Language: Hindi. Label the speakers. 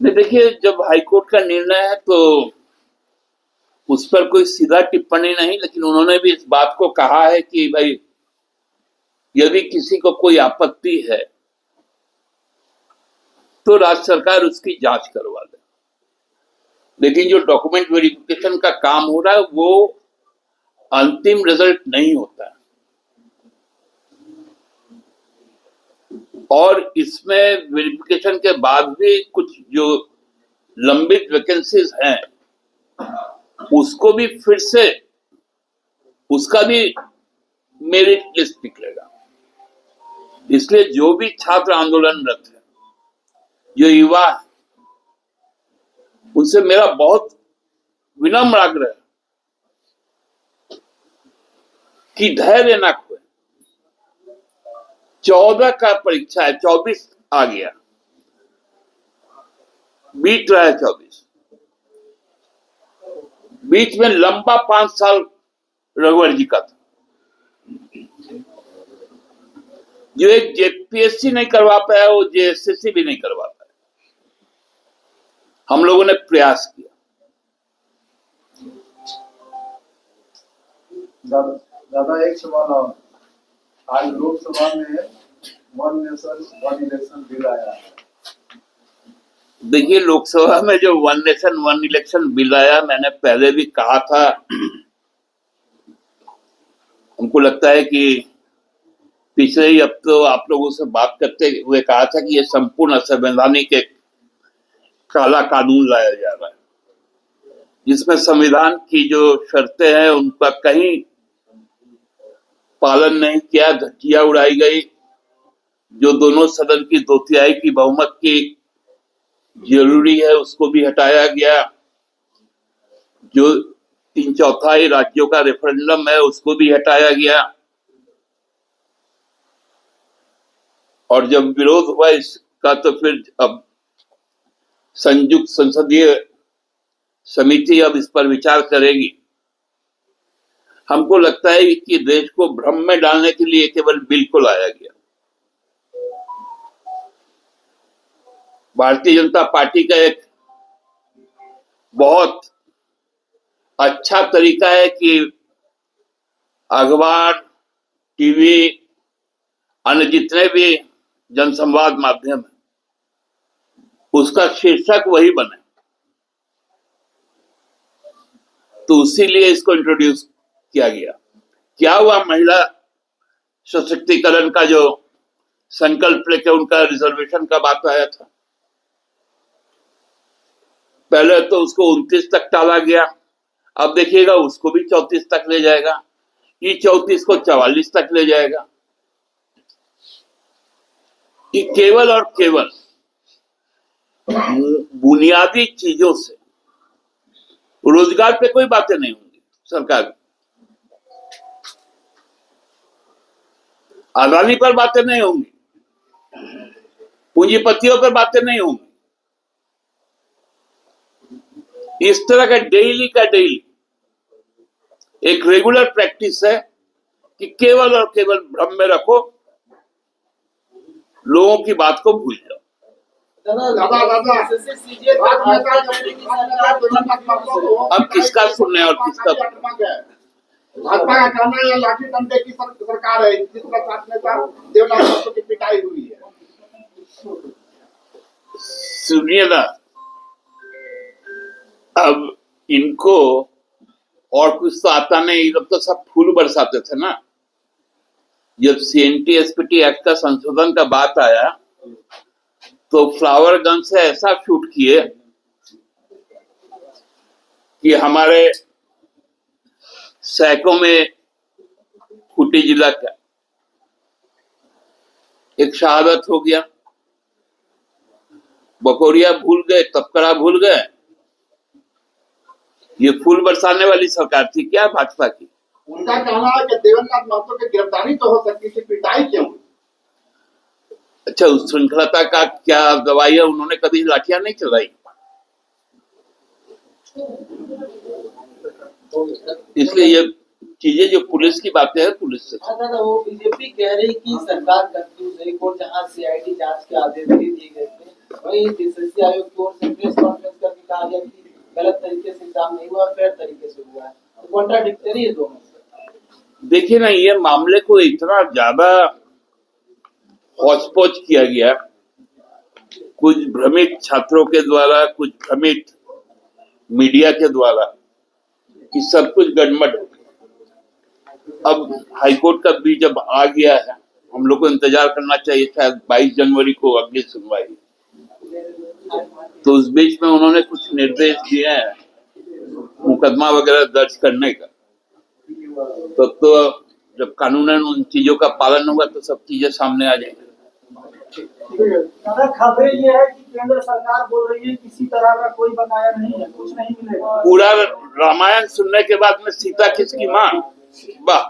Speaker 1: नहीं, देखिए, जब हाईकोर्ट का निर्णय है तो उस पर कोई सीधा टिप्पणी नहीं, लेकिन उन्होंने भी इस बात को कहा है कि भाई यदि किसी को कोई आपत्ति है तो राज्य सरकार उसकी जांच करवा दे, लेकिन जो डॉक्यूमेंट वेरिफिकेशन का काम हो रहा है वो अंतिम रिजल्ट नहीं होता है। और इसमें वेरिफिकेशन के बाद भी कुछ जो लंबित वैकेंसीज हैं उसको भी फिर से उसका भी मेरिट लिस्ट निकलेगा। इसलिए जो भी छात्र आंदोलनरत है, जो युवा है, उनसे मेरा बहुत विनम्र आग्रह है कि धैर्य ना खोए। 14 का परीक्षा है, 24 आ गया, बीत रहा है 24। बीच में लंबा 5 साल रघुवर जी का था, जो एक जेपीएससी नहीं करवा पाया वो जेएसएससी भी नहीं करवा पाया। हम लोगों ने प्रयास किया।
Speaker 2: दादा एक सवाल और, आज लोकसभा में one nation one election bill आया है।
Speaker 1: देखिए, लोकसभा में जो one nation one election bill आया, मैंने पहले भी कहा था, हमको लगता है कि पिछले ही अब तो आप लोगों से बात करते हुए कहा था कि यह संपूर्ण असंवैधानिक एक काला कानून लाया जा रहा है, जिसमें संविधान की जो शर्तें हैं उनका कहीं पालन नहीं किया, धज्जियां उड़ाई गई। जो दोनों सदन की 2/3 की बहुमत की जरूरी है उसको भी हटाया गया। जो 3/4 राज्यों का रेफरेंडम है उसको भी हटाया गया। और जब विरोध हुआ इसका तो फिर अब संयुक्त संसदीय समिति अब इस पर विचार करेगी। हमको लगता है कि देश को भ्रम में डालने के लिए केवल बिल को लाया गया। भारतीय जनता पार्टी का एक बहुत अच्छा तरीका है कि अखबार, टीवी, अन्य जितने भी जनसंवाद माध्यम है उसका शीर्षक वही बने, तो इसीलिए इसको इंट्रोड्यूस किया गया। क्या हुआ, महिला सशक्तिकरण का जो संकल्प लेकर उनका रिजर्वेशन का बात आया था, पहले तो उसको 29 तक टाला गया, अब देखिएगा उसको भी 34 तक ले जाएगा, ये 34 को 44 तक ले जाएगा। ये केवल और केवल बुनियादी चीजों से, रोजगार पे कोई बातें नहीं होंगी सरकार की, अदानी पर बातें नहीं होंगी, पूंजीपतियों पर बातें नहीं होंगी। इस तरह का डेली एक रेगुलर प्रैक्टिस है कि केवल और केवल भ्रम में रखो, लोगों की बात को भूल जाओ। अब किसका सुनने और किसका
Speaker 2: भाजपा का कहना है लाठी डंडे की सरकार है, जिसका साथ नेता देवनाथ महतो की पिटाई हुई है।
Speaker 1: सुनिए ना, अब इनको और कुछ तो आता नहीं, ये लोग तो सब फूल बरसाते थे ना। जब सीएनटी एसपीटी एक्ट का संशोधन का बात आया तो फ्लावर गन से ऐसा शूट किए कि हमारे सैकों में खूंटी जिला का एक शहादत हो गया। बकोरिया भूल गए, तपकरा भूल गए। ये फूल बरसाने वाली सरकार थी क्या भाजपा की?
Speaker 2: उनका कहना है कि देवेंद्र महतो की गिरफ्तारी तो हो सकती थी, पिटाई क्यों?
Speaker 1: अच्छा, उस श्रृंखलता का क्या गवाही है? उन्होंने कभी लाठियां नहीं चलाई, इसलिए ये चीजें जो पुलिस की बातें हैं पुलिस से।
Speaker 3: वो बीजेपी कह रही कि सरकार कंफ्यूज है, कोर्ट जहां सीआईडी जांच के आदेश भी दिए गए थे वही बीसीसीआई आयोग की ओर से प्रेस कॉन्फ्रेंस करके कहा गया कि गलत तरीके से एग्जाम नहीं हुआ, फेयर तरीके से हुआ है, तो कॉन्ट्राडिक्टरी है दोनों।
Speaker 1: देखिए ना, ये मामले को इतना ज्यादा हौच-पौच किया गया, कुछ भ्रमित छात्रों के द्वारा, कुछ भ्रमित मीडिया के द्वारा, कि सब कुछ गड़बड़ हो गया। अब हाईकोर्ट का भी जब आ गया है, हम लोग को इंतजार करना चाहिए, शायद 22 जनवरी को अगली सुनवाई। तो उस बीच में उन्होंने कुछ निर्देश दिए हैं मुकदमा वगैरह दर्ज करने का। तो जब कानूनन उन चीजों का पालन होगा तो सब चीजें सामने आ जाएंगी।
Speaker 4: दादा, खबरें ये है कि केंद्र सरकार बोल रही है किसी तरह का कोई बकाया नहीं है, कुछ नहीं मिलेगा।
Speaker 1: पूरा रामायण सुनने के बाद में सीता किसकी माँ? वाह।